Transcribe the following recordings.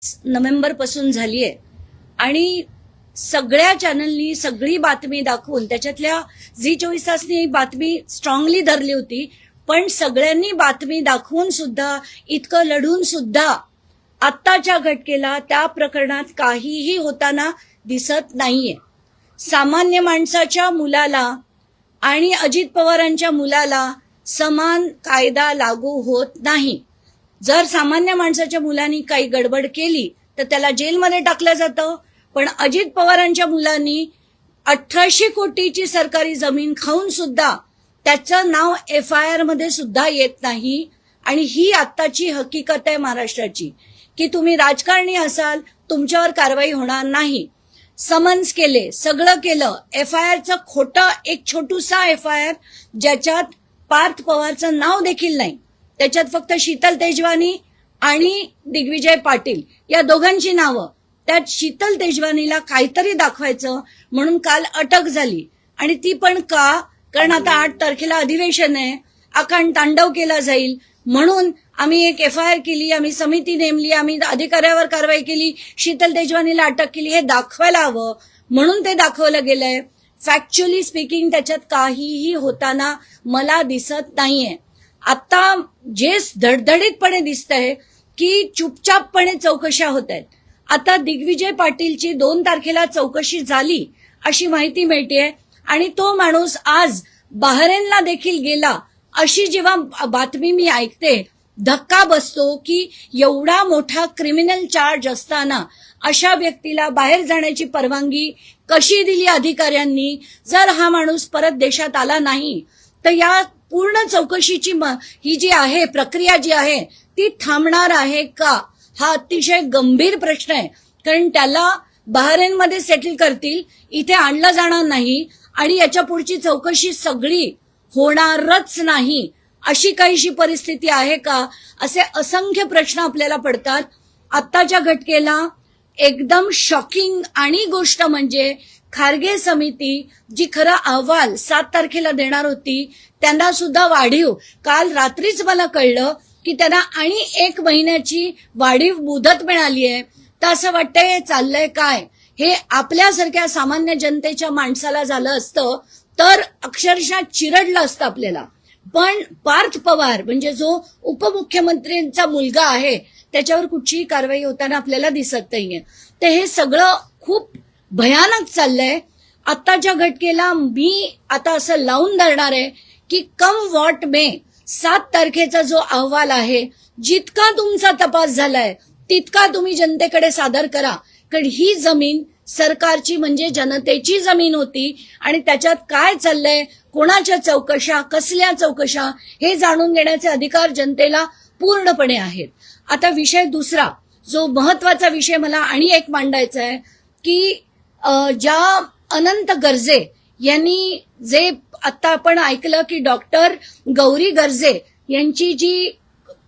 November पासून झाली आहे आणि सगळ्या चॅनलनी सगळी बातमी दाखवून त्याच्यातल्या झी 24 तासनी बातमी स्ट्रॉंगली धरली होती, पण सगळ्यांनी बातमी दाखवून सुद्धा इतकं लढून सुद्धा आत्ताच्या घटकेला त्या प्रकरणात काहीही होताना दिसत नाहीये. सामान्य माणसाच्या मुलाला आणि अजित पवारांच्या मुलाला समान कायदा लागू होत नाही. जर सामान्य माणसाच्या मुलांनी काही गडबड केली तर त्याला जेलमध्ये टाकलं जातं, पण अजित पवारांच्या मुलांनी 1800 कोटीची सरकारी जमीन खाऊन सुद्धा त्याचं नाव FIR मध्ये सुद्धा येत नाही. आणि ही आत्ताची हकीकत आहे महाराष्ट्राची की तुम्ही राजकारणी असाल, तुमच्यावर कारवाई होणार नाही. समन्स केले, सगळं केलं, FIRचं खोटं एक छोटूसा FIR ज्याच्यात पार्थ पवारचं नाव देखील नाही, त्याच्यात फक्त शीतल तेजवानी आणि दिग्विजय पाटील या दोघांची नावं. त्यात शीतल तेजवानीला काहीतरी दाखवायचं म्हणून काल अटक झाली. आणि ती पण का? कारण आता 8 तारखेला अधिवेशन आहे, अखंड तांडव केला जाईल म्हणून आम्ही एक FIR केली, आम्ही समिती नेमली, आम्ही अधिकाऱ्यावर कारवाई केली, शीतल तेजवानीला अटक केली, हे दाखवायला हवं म्हणून ते दाखवलं गेलंय. फॅक्च्युअली स्पीकिंग त्याच्यात काहीही होताना मला दिसत नाहीये. आता जे धडधडीतपणे दिसतंय की चुपचापपणे चौकशा होत आहेत. आता दिग्विजय पाटीलची 2 तारखेला चौकशी झाली अशी माहिती मिळतेय आणि तो माणूस आज बहरेनला देखील गेला अशी जेव्हा बातमी मी ऐकते धक्का बसतो की एवढा मोठा क्रिमिनल चार्ज असताना अशा व्यक्तीला बाहेर जाण्याची परवानगी कशी दिली अधिकाऱ्यांनी? जर हा माणूस परत देशात आला नाही तर या पूर्ण चौकशीची ही जी आहे प्रक्रिया जी आहे ती थांबणार आहे का? हा अतिशय गंभीर प्रश्न आहे. कारण त्याला बहरेनमध्ये सेटल करतील, इथे आणलं जाणार नाही आणि याच्या पुढची चौकशी सगळी होणारच नाही. अशी काहीशी परिस्थिती आहे का? असे असंख्य प्रश्न आपल्याला पडतात. आत्ताच्या घटकेला एकदम शॉकिंग आणि गोष्ट म्हणजे खारगे समिती जी खरं अहवाल 7 तारखेला देणार होती त्यांना सुद्धा वाढीव, काल रात्रीच मला कळलं की त्यांना आणि 1 महिन्याची वाढीव मुदत मिळाली आहे. तर असं वाटतंय चाललंय काय? हे आपल्यासारख्या सामान्य जनतेच्या माणसाला झालं असतं तर अक्षरशः चिरडलं असतं आपल्याला. पण पार्थ पवार म्हणजे जो उपमुख्यमंत्र्यांचा मुलगा आहे त्याच्यावर कुठचीही कारवाई होताना आपल्याला दिसत नाहीये. तर हे सगळं खूप भयानक चाललंय. आत्ताच्या घटकेला मी आता असं लावून धरणार आहे की कम व्हॉट मे 7 तारखेचा जो अहवाल आहे जितका तुमचा तपास झालाय तितका तुम्ही जनतेकडे सादर करा. कारण ही जमीन सरकारची म्हणजे जनतेची जमीन होती आणि त्याच्यात काय चाललंय, कोणाच्या चौकशा, कसल्या चौकशा हे जाणून घेण्याचे अधिकार जनतेला पूर्णपणे आहेत. आता विषय दुसरा जो महत्वाचा विषय मला आणि एक मांडायचा आहे की ज्या अनंत गर्जे यांनी जे आता आपण ऐकलं की डॉक्टर गौरी गर्जे यांची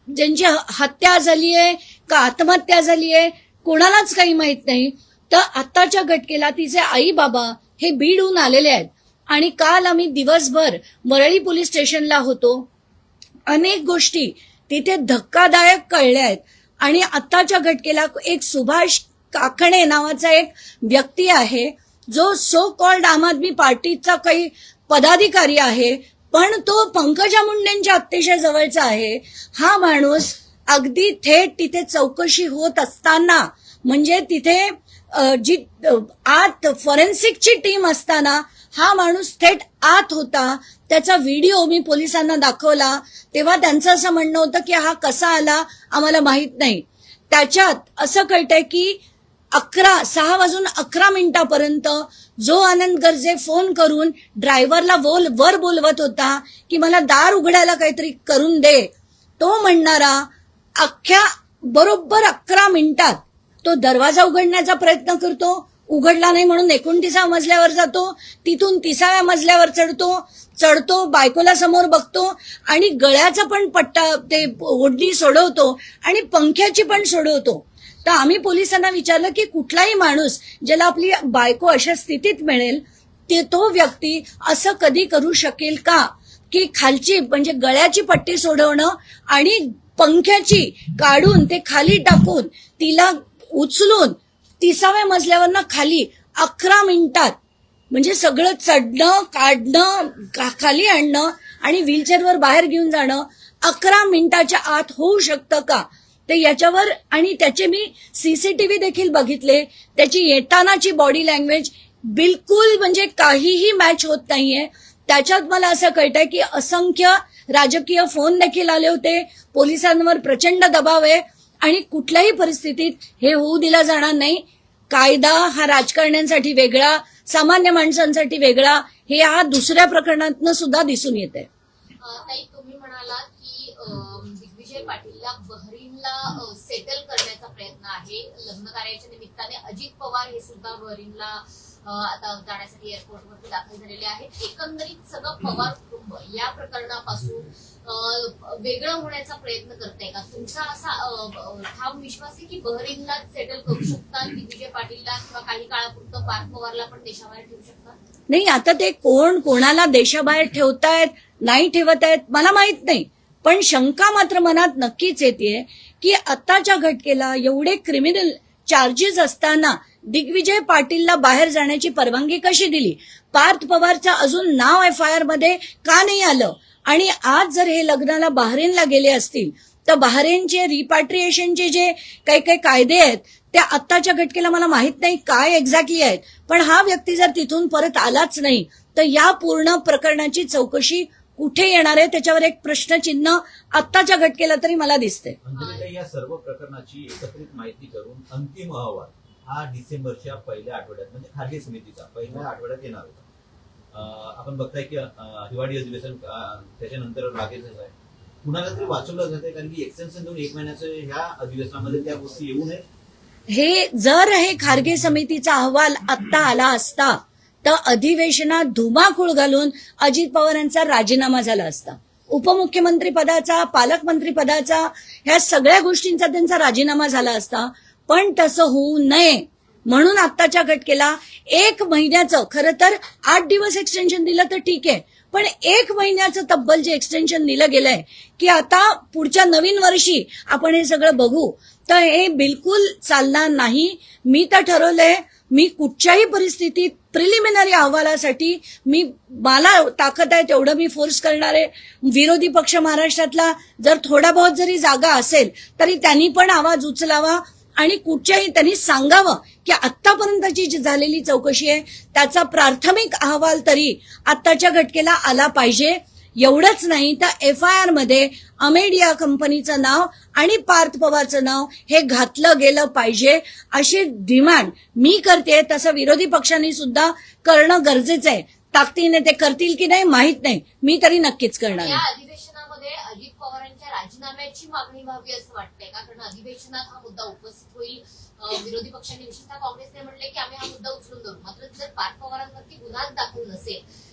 ज्यांची हत्या झाली आहे का आत्महत्या झाली आहे कोणालाच काही माहित नाही. तर आत्ताच्या घटकेला तिचे आई बाबा हे बीडहून आलेले आहेत आणि काल आम्ही दिवसभर वरळी पोलीस स्टेशनला होतो. अनेक गोष्टी तिथे धक्कादायक कळल्या आहेत. आणि आत्ताच्या घटकेला एक सुभाष काकणे नावाचा एक व्यक्ती आहे जो सो कॉल्ड आम आदमी पार्टीचा काही पदाधिकारी आहे, पण तो पंकजा मुंडेंच्या अतिशय जवळचा आहे. हा माणूस अगदी थेट तिथे चौकशी होत असताना म्हणजे तिथे जी आत फॉरेन्सिकची टीम असताना हा माणूस थेट आत होता. त्याचा व्हिडिओ मी पोलिसांना दाखवला तेव्हा त्यांचं असं म्हणणं होतं की हा कसा आला आम्हाला माहित नाही. त्याच्यात असं कळतंय की 6 वाजून 11 मिनिटापर्यंत जो आनंद गर्जे फोन करून ड्रायव्हरला वर बोलवत होता की मला दार उघडायला काहीतरी करून दे, तो म्हणणारा अख्ख्या बरोबर 11 मिनिटात तो दरवाजा उघडण्याचा प्रयत्न करतो, उघडला नाही म्हणून 29व्या मजल्यावर जातो, तिथून 30व्या मजल्यावर चढतो, बायकोला समोर बघतो आणि गळ्याचा पण पट्टा ते ओढणी सोडवतो आणि पंख्याची पण सोडवतो. तर आम्ही पोलिसांना विचारलं की कुठलाही माणूस ज्याला आपली बायको अशा स्थितीत मिळेल तो व्यक्ती असं कधी करू शकेल का की खालची म्हणजे गळ्याची पट्टी सोडवणं आणि पंख्याची काढून ते खाली टाकून तिला उचलून 30व्या मजल्यावरनं खाली 11 मिनिटात, म्हणजे सगळं चढणं काढणं खाली आणणं आणि व्हीलचेअरवर बाहेर घेऊन जाणं 11 मिनिटाच्या आत होऊ शकतं का? ते याच्यावर, आणि त्याचे मी सीसीटीव्ही देखील बघितले, त्याची येतानाची बॉडी लँग्वेज बिलकुल म्हणजे काहीही मॅच होत नाहीये. त्याच्यात मला असं कळतंय की असंख्य राजकीय फोन देखील आले होते, पोलिसांवर प्रचंड दबाव आहे आणि कुठल्याही परिस्थितीत हे होऊ दिला जाणार नाही. कायदा हा राजकारण्यांसाठी वेगळा, सामान्य माणसांसाठी वेगळा, हे या दुसऱ्या प्रकरणातनं सुद्धा दिसून येत आहे. ताई, तुम्ही म्हणालात की दिग्विजय पाटीलला बहरीनला सेटल करण्याचा प्रयत्न आहे. लग्न कार्याच्या निमित्ताने अजित पवार हे सुद्धा बहरीनला आता जाण्यासाठी एअरपोर्टवरती दाखल झालेले आहेत. एकंदरीत सगळं पवार कुटुंब या प्रकरणापासून वेगळं होण्याचा प्रयत्न करताय का? तुमचा असा ठाम विश्वास आहे की बहरीनला सेटल करू शकतात दिग्विजय पाटीलला, किंवा काही काळापुरतं पार्थ पवारला पण देशाबाहेर ठेवू शकतात? नाही, आता ते कोण कोणाला देशाबाहेर ठेवतायत नाही ठेवत आहेत मला माहित नाही, पण शंका मात्र मनात नक्कीच येते की आताच्या घटकेला एवढे क्रिमिनल चार्जेस असताना दिग्विजय पाटीलला बाहेर जाण्याची परवानगी कशी दिली? पार्थ पवारचं अजून नाव FIR मध्ये का नाही आलं? आणि आज जर हे लग्नाला बहरीनला गेले असतील तर बहरीनचे रिपॅट्रिएशनचे जे काही काही कायदे आहेत ते आत्ताच्या घटकेला मला माहित नाही काय एक्झॅक्टली आहेत, पण हा व्यक्ती जर तिथून परत आलाच नाही तर या पूर्ण प्रकरणाची चौकशी कुठे येणार आहे त्याच्यावर एक प्रश्नचिन्ह आत्ताच्या घटकेला तरी मला दिसते. या सर्व प्रकरणाची एकत्रित माहिती करून अंतिम अहवाल हा डिसेंबरच्या पहिल्या आठवड्यात, म्हणजे खारगे समितीचा पहिल्या आठवड्यात येणार होता. आपण बघताय की हिवाळी अधिवेशन त्याच्यानंतर लागेल आहे. कुणाला तरी वाचवलं जाते कारण की एक्सटेन्शन देऊन 1 महिन्याचं ह्या अधिवेशनामध्ये त्या गोष्टी येऊ नये. हे जर हे खारगे समितीचा अहवाल आत्ता आला असता तर अधिवेशनात धुमाकूळ घालून अजित पवारांचा राजीनामा झाला असता. उपमुख्यमंत्री पदाचा, पालकमंत्री पदाचा, ह्या सगळ्या गोष्टींचा त्यांचा राजीनामा झाला असता. पण तसं होऊ नये म्हणून आत्ताच्या घटकेला 1 महिन्याचं, खरं तर 8 दिवस एक्सटेन्शन दिलं तर ठीक आहे, पण 1 महिन्याचं तब्बल जे एक्सटेन्शन दिलं गेलंय की आता पुढच्या नवीन वर्षी आपण हे सगळं बघू, तर हे बिलकुल चालणार नाही. मी तर ठरवलंय, मी कुठच्याही परिस्थितीत प्रिलिमिनरी अहवालासाठी मला ताकद आहे तेवढं मी फोर्स करणार आहे. विरोधी पक्ष महाराष्ट्रातला जर थोडा बहुत जरी जागा असेल तरी त्यांनी पण आवाज उचलावा आणि कुठच्याही त्यांनी सांगावं की आतापर्यंतची जी झालेली चौकशी आहे त्याचा प्राथमिक अहवाल तरी आत्ताच्या घटकेला आला पाहिजे. एवढंच नाही तर FIR मध्ये अमेडिया कंपनीचं नाव आणि पार्थ पवारचं नाव हे घातलं गेलं पाहिजे, अशी डिमांड मी करते. तसं विरोधी पक्षांनी सुद्धा करणं गरजेचं आहे. ताकदीने ते करतील की नाही माहित नाही, मी तरी नक्कीच करणार. या अधिवेशनामध्ये अजित पवारांच्या राजीनाम्याची मागणी व्हावी असं वाटतंय का? कारण अधिवेशनात हा मुद्दा उपस्थित होईल. विरोधी पक्षांनी, विशेषतः काँग्रेसने म्हटले की आम्ही हा मुद्दा उचलून धरू. मात्र जर पार्थ पवारांवरती गुन्हा दाखल नसेल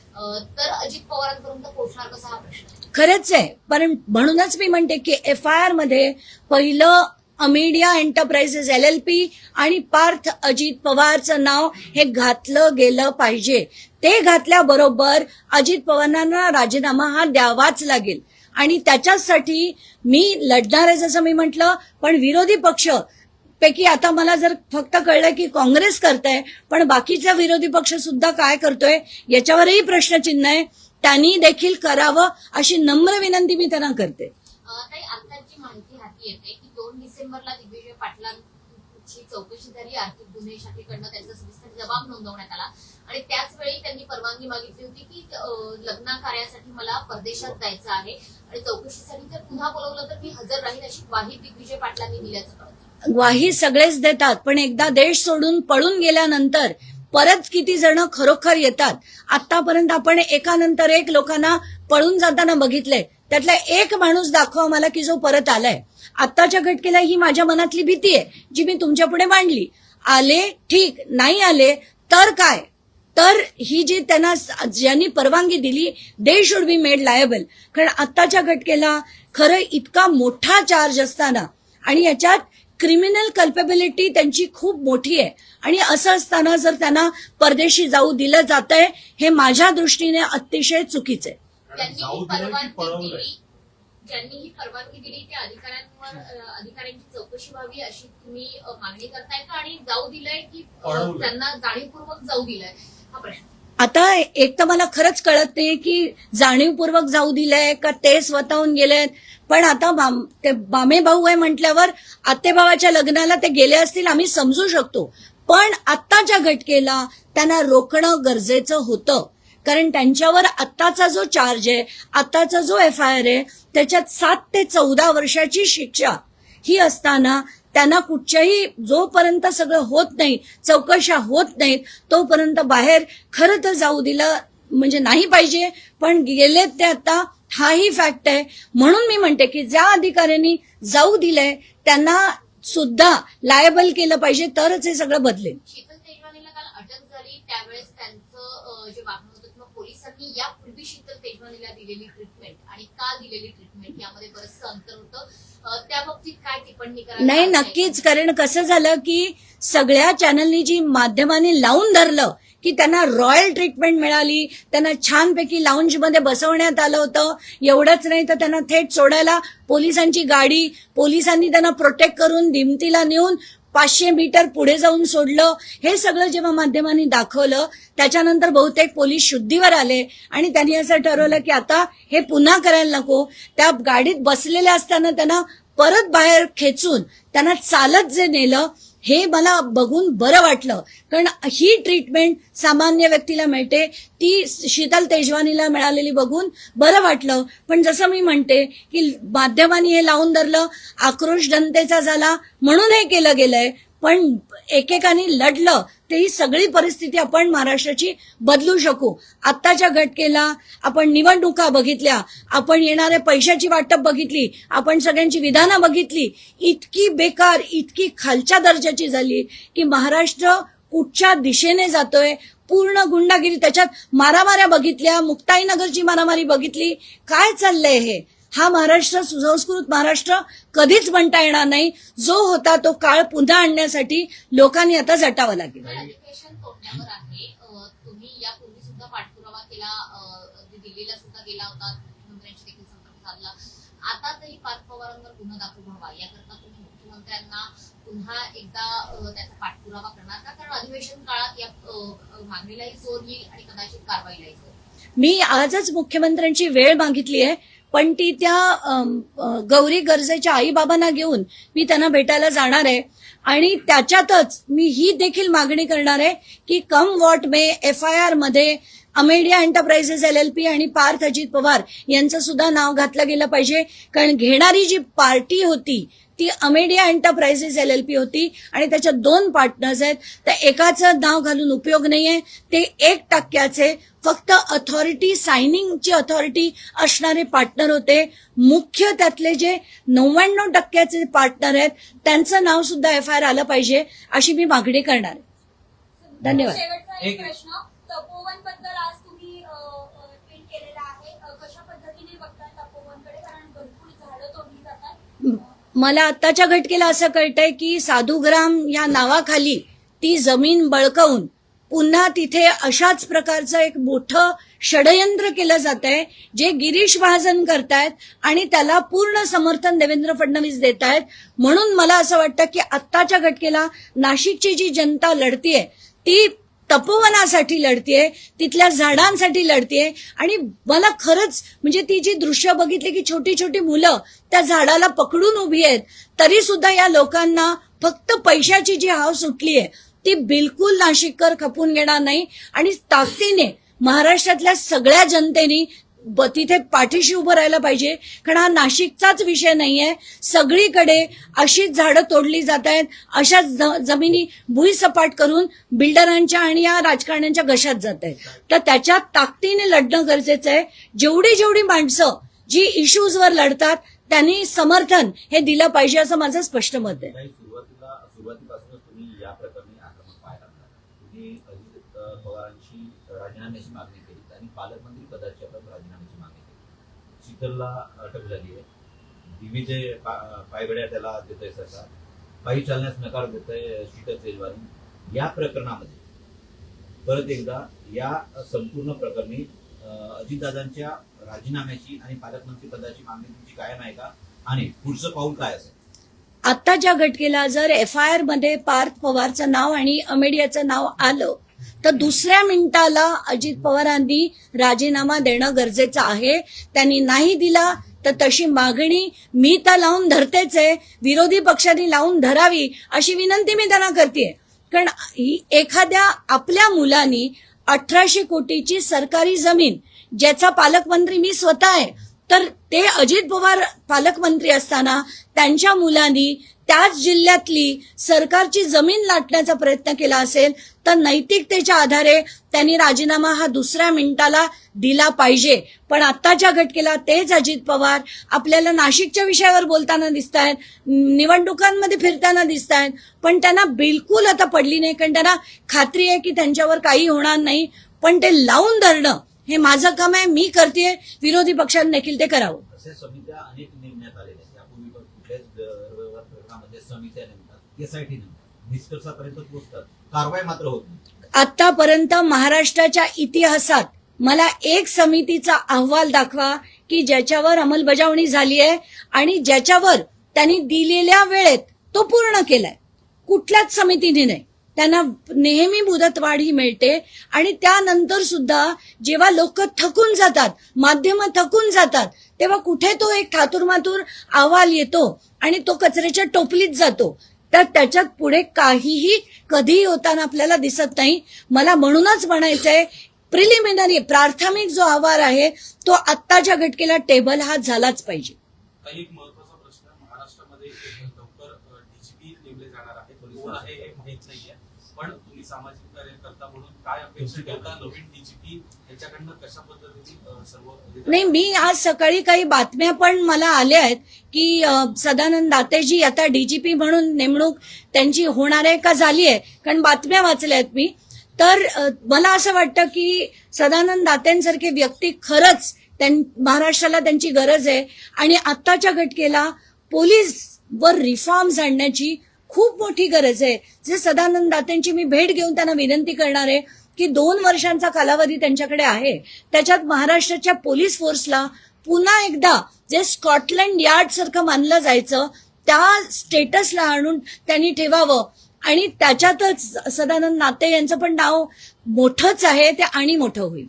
तर अजित पवारांपर्यंत पोहोचणार कसा हा प्रश्न? खरंच आहे, पण म्हणूनच मी म्हणते की FIR मध्ये पहिलं अमेडिया एंटरप्राइजेस LLP आणि पार्थ अजित पवारचं नाव हे घातलं गेलं पाहिजे. ते घातल्याबरोबर अजित पवारांना राजीनामा हा द्यावाच लागेल आणि त्याच्यासाठी मी लढणार आहे जसं मी म्हटलं. पण विरोधी पक्ष पैकी आता मला जर फक्त कळलं की काँग्रेस करतंय, पण बाकीचा विरोधी पक्ष सुद्धा काय करतोय याच्यावरही प्रश्नचिन्ह आहे. त्यांनी देखील करावं अशी नम्र विनंती मी त्यांना करते. ताई, आत्ताची माहिती हाती येते की 2 डिसेंबरला दिग्विजय पाटलांची चौकशी झाली. आर्थिक गुन्हे शाखेकडनं त्यांचा सविस्तर जबाब नोंदवण्यात आला आणि त्याच वेळी त्यांनी परवानगी मागितली होती की लग्न कार्यासाठी मला परदेशात जायचं आहे आणि चौकशीसाठी जर पुन्हा बोलवलं तर मी हजर राहीन, अशी ग्वाही दिग्विजय पाटलांनी दिल्याचं कळतं. ग्वाही सगळेच देतात, पण एकदा देश सोडून पळून गेल्यानंतर परत किती जण खरोखर येतात? आतापर्यंत आपण एकानंतर एक लोकांना पळून जाताना बघितलंय, त्यातला एक माणूस दाखवा मला की जो परत आलाय. आत्ताच्या घटकेला ही माझ्या मनातली भीती आहे जी मी तुमच्या पुढे मांडली. आले ठीक, नाही आले तर काय? तर ही जी त्यांना ज्यांनी परवानगी दिली they should be made liable. कारण आत्ताच्या घटकेला खरं इतका मोठा चार्ज असताना आणि याच्यात क्रिमिनल कल्पेबिलिटी त्यांची खूप मोठी आहे आणि असं असताना जर त्यांना परदेशी जाऊ दिलं जातंय हे माझ्या दृष्टीने अतिशय चुकीचं आहे. ज्यांनी ही परवानगी दिली त्या अधिकाऱ्यांची चौकशी व्हावी अशी तुम्ही मागणी करताय का, आणि जाऊ दिलंय की त्यांना जाणीवपूर्वक जाऊ दिलंय, हा प्रश्न. आता एक तर मला खरंच कळत नाही की जाणीवपूर्वक जाऊ दिलंय का ते स्वतःहून गेलेत. पण आता ते बामे भाऊ आहे म्हटल्यावर आत्तेभावाच्या लग्नाला ते गेले असतील आम्ही समजू शकतो. पण आत्ताच्या घटकेला त्यांना रोखणं गरजेचं होतं. कारण त्यांच्यावर आत्ताचा जो चार्ज आहे, आत्ताचा जो FIR आहे, त्याच्यात 7 ते 14 वर्षाची शिक्षा ही असताना त्यांना कुठच्याही जोपर्यंत सगळं होत नाही, चौकशा होत नाहीत, तोपर्यंत बाहेर खरं तर जाऊ दिलं म्हणजे नाही पाहिजे. पण गेलेत ते आता, हाही फॅक्ट आहे. म्हणून मी म्हणते की ज्या अधिकाऱ्यांनी जाऊ दिलंय त्यांना सुद्धा लायबल केलं पाहिजे, तरच हे सगळं बदलेल. शीतल तेजवानीला काल अटक झाली, त्यावेळेस त्यांचं जे वागणं होतं किंवा पोलिसांनी यापूर्वी शीतल तेजवानीला दिलेली ट्रीटमेंट आणि काल दिलेली ट्रीटमेंट यामध्ये बरंचसं अंतर होतं. त्या बाबतीत काय टिप्पणी करायला? नाही, नक्कीच. कारण कसं झालं की सगळ्या चॅनलनी जी माध्यमांनी लावून धरलं की त्यांना रॉयल ट्रीटमेंट मिळाली, त्यांना छानपैकी लाऊंजमध्ये बसवण्यात आलं होतं. एवढंच नाही तर त्यांना थेट सोडायला पोलिसांची गाडी, पोलिसांनी त्यांना प्रोटेक्ट करून दिमतीला नेऊन 500 मीटर पुढे जाऊन सोडलं. हे सगळं जेव्हा माध्यमांनी दाखवलं त्याच्यानंतर बहुतेक पोलीस शुद्धीवर आले आणि त्यांनी असं ठरवलं की आता हे पुन्हा करायला नको. त्या गाडीत बसलेल्या असताना त्यांना परत बाहेर खेचून त्यांना चालत जे नेलं हे मला बघून बरं वाटलं. कारण ही ट्रीटमेंट सामान्य व्यक्तीला मिळते, ती शीतल तेजवानीला मिळालेली बघून बरं वाटलं. पण जसं मी म्हणते की माध्यमांनी हे लावून धरलं, आक्रोश जनतेचा झाला म्हणून हे केलं गेलंय. पण एकेकाने लढलं तर ही सगळी परिस्थिती आपण महाराष्ट्राची बदलू शकू. आत्ताच्या घटकेला आपण निवडणुका बघितल्या, आपण येणाऱ्या पैशाची वाटप बघितली, आपण सगळ्यांची विधानं बघितली. इतकी बेकार, इतकी खालच्या दर्जाची झाली की महाराष्ट्र कुठच्या दिशेने जातोय. पूर्ण गुंडागिरी, त्याच्यात मारामाऱ्या बघितल्या, मुक्ताईनगरची मारामारी बघितली. काय चाललंय हे? हा महाराष्ट्र, सुसंस्कृत महाराष्ट्र कधीच म्हणता येणार नाही. जो होता तो काळ पुन्हा आणण्यासाठी लोकांनी आता झटावं लागेल. अधिवेशन तोडण्यावर आहे. तुम्ही यापूर्वी सुद्धा पाठपुरावा केला, दिल्लीला सुद्धा गेला होता, मुख्यमंत्र्यांशी देखील संपर्क साधला. आता तरी पार्थ पवारांवर गुन्हा दाखल व्हावा याकरता तुम्ही मुख्यमंत्र्यांना पुन्हा एकदा त्याचा पाठपुरावा करणार का? कारण अधिवेशन काळात या मागणीलाही जोर येईल आणि कदाचित कारवाईलाही जोर. मी आजच मुख्यमंत्र्यांची वेळ मागितली आहे, पण ती त्या गौरी गर्जेच्या आईबाबांना घेऊन मी त्यांना भेटायला जाणार आहे. आणि त्याच्यातच मी ही देखील मागणी करणार आहे की कम व्हॉट मे FIR मध्ये अमेडिया एंटरप्राइजेस LLP आणि पार्थ अजित पवार यांचं सुद्धा नाव घातलं गेलं पाहिजे. कारण घेणारी जी पार्टी होती ती अमेडिया एंटरप्राइजेस LLP होती आणि त्याच्यात 2 पार्टनर्स आहेत. तर एकाचं नाव घालून उपयोग नाहीये. ते 1% फक्त अथॉरिटी, सायनिंगची अथॉरिटी असणारे पार्टनर होते. मुख्य त्यातले जे 99% पार्टनर आहेत त्यांचं नाव सुद्धा FIR आलं पाहिजे अशी मी मागणी करणार आहे. धन्यवाद. शेवटचा एक प्रश्न, तपोवन बद्दल आज तुम्ही ट्विट केलेला आहे. कशा पद्धतीने बघताय तपोवनकडे? कारण भरपूर झाडं तोडली जातात. मला आत्ताच्या घटकेला असं कळतंय की साधुग्राम या नावाखाली ती जमीन बळकावून पुन्हा तिथे अशाच प्रकारचं एक मोठं षडयंत्र केलं जात आहे, जे गिरीश महाजन करतायत आणि त्याला पूर्ण समर्थन देवेंद्र फडणवीस देत आहेत. म्हणून मला असं वाटतं की आत्ताच्या घटकेला नाशिकची जी जनता लढतीये ती तपोवनासाठी लढतीये, तिथल्या झाडांसाठी लढतीये. आणि मला खरंच म्हणजे ती जी दृश्य बघितली की छोटी छोटी मुलं त्या झाडाला पकडून उभी आहेत, तरी सुद्धा या लोकांना फक्त पैशाची जी हाव सुटलीये ती बिलकुल नाशिककर खपून घेणार नाही. आणि ताकदीने महाराष्ट्रातल्या सगळ्या जनतेने तिथे पाठीशी उभं राहायला पाहिजे. कारण हा नाशिकचाच विषय नाहीये. सगळीकडे अशीच झाडं तोडली जात आहेत, अशाच जमिनी भुईसपाट करून बिल्डरांच्या आणि या राजकारण्यांच्या घशात जात आहेत. तर त्याच्यात ताकदीने लढणं गरजेचं आहे. जेवढी जेवढी माणसं जी इश्यूजवर लढतात त्यांनी समर्थन हे दिलं पाहिजे असं माझं स्पष्ट मत आहे. सुरुवातीपासूनच तुम्ही या प्रकरणी आक्रमक पाहायला मिळाला. तुम्ही अजित पवारांची राजीनाम्याची मागणी केली आणि पालकमंत्री पदाची आपण राजीनाम्याची मागणी केली. शीतलला अटक झाली आहे. दिवीचे पायगड्या त्याला देतंय सरकार, पायी चालण्यास नकार देतंय शीतल तेजवानी. या प्रकरणामध्ये परत एकदा या संपूर्ण प्रकरणी अजितदादांच्या राजीनाम्याची आणि पालकमंत्री पदाची मागणी तुमची कायम आहे का, आणि पुढचं पाऊल काय असेल? आत्ताच्या घटकेला जर FIR मध्ये पार्थ पवारचं नाव आणि अमेडियाचं नाव आलं तर दुसऱ्या मिनिटाला अजित पवारांनी राजीनामा देणं गरजेचं आहे. त्यांनी नाही दिला तर तशी मागणी मी तर लावून धरतेच आहे, विरोधी पक्षांनी लावून धरावी अशी विनंती मी त्यांना करते. कारण एखाद्या आपल्या मुलांनी 1800 कोटीची सरकारी जमीन, ज्याचा पालकमंत्री मी स्वतः आहे, तर ते अजित पवार पालकमंत्री असताना त्यांच्या मुलांनी त्याच जिल्ह्यातली सरकारची जमीन लाटण्याचा प्रयत्न केला असेल तर नैतिकतेच्या आधारे त्यांनी राजीनामा हा दुसऱ्या मिनिटाला दिला पाहिजे. पण आत्ताच्या घटकेला तेच अजित पवार आपल्याला नाशिकच्या विषयावर बोलताना दिसत आहेत, निवडणुकांमध्ये फिरताना दिसत आहेत, पण त्यांना बिलकुल आता पडली नाही. कारण त्यांना खात्री आहे की त्यांच्यावर काही होणार नाही. पण ते लावून धरणं हे माझं काम आहे, मी करतेय, विरोधी पक्षांनी देखील ते करावं. अशा समित्या अनेक नेमण्यात आलेल्या आहेत. यापूर्वी पण कुठल्याच प्रकरणामध्ये समित्या नेमतात, SIT नेमतात, निष्कर्षापर्यंत पोहोचतात, कारवाई मात्र होत नाही. आतापर्यंत महाराष्ट्राच्या इतिहासात मला एक समितीचा अहवाल दाखवा की ज्याच्यावर अंमलबजावणी झाली आहे आणि ज्याच्यावर त्यांनी दिलेल्या वेळेत तो पूर्ण केलाय. कुठल्याच समितीने नाही. त्यांना नेहमी मुदतवाढ ही मिळते आणि त्यानंतर सुद्धा जेव्हा लोक थकून जातात, माध्यमं थकून जातात, तेव्हा कुठे तो एक ठातूरमातूर अहवाल येतो आणि तो कचऱ्याच्या टोपलीत जातो. तर त्याच्यात पुढे काहीही कधीही होताना आपल्याला दिसत नाही. मला म्हणूनच म्हणायचंय, प्रिलिमिनरी प्राथमिक जो अहवाल आहे तो आत्ताच्या घटकेला टेबल हा झालाच पाहिजे. काही एक महत्वाचा प्रश्न, महाराष्ट्रामध्ये लवकर DGP नेमले जाणार आहे, कोण आहे हे माहित नाहीये, पण तुम्ही सामाजिक कार्यकर्ता म्हणून काय अपेक्षा ठेवता नवीन DGP याच्याकडनं कशा पद्धतीने सर्व? नाही, मी आज सकाळी काही बातम्या पण मला आल्या आहेत की सदानंद दातेजी आता DGP म्हणून नेमणूक त्यांची होणार आहे का झाली आहे, कारण बातम्या वाचल्या आहेत मी. तर मला असं वाटतं की सदानंद दातेंसारखे व्यक्ती खरंच महाराष्ट्राला त्यांची गरज आहे. आणि आत्ताच्या घटकेला पोलीस वर रिफॉर्म्स आणण्याची खूप मोठी गरज आहे. जे सदानंद दातेंची मी भेट घेऊन त्यांना विनंती करणार आहे की 2 वर्षांचा कालावधी त्यांच्याकडे आहे, त्याच्यात महाराष्ट्राच्या पोलीस फोर्सला पुन्हा एकदा जे स्कॉटलंड यार्ड सारखं मानलं जायचं त्या स्टेटसला आणून त्यांनी ठेवावं. आणि त्याच्यातच सदानंद दाते यांचं पण नाव मोठंच आहे, ते आणि मोठं होईल.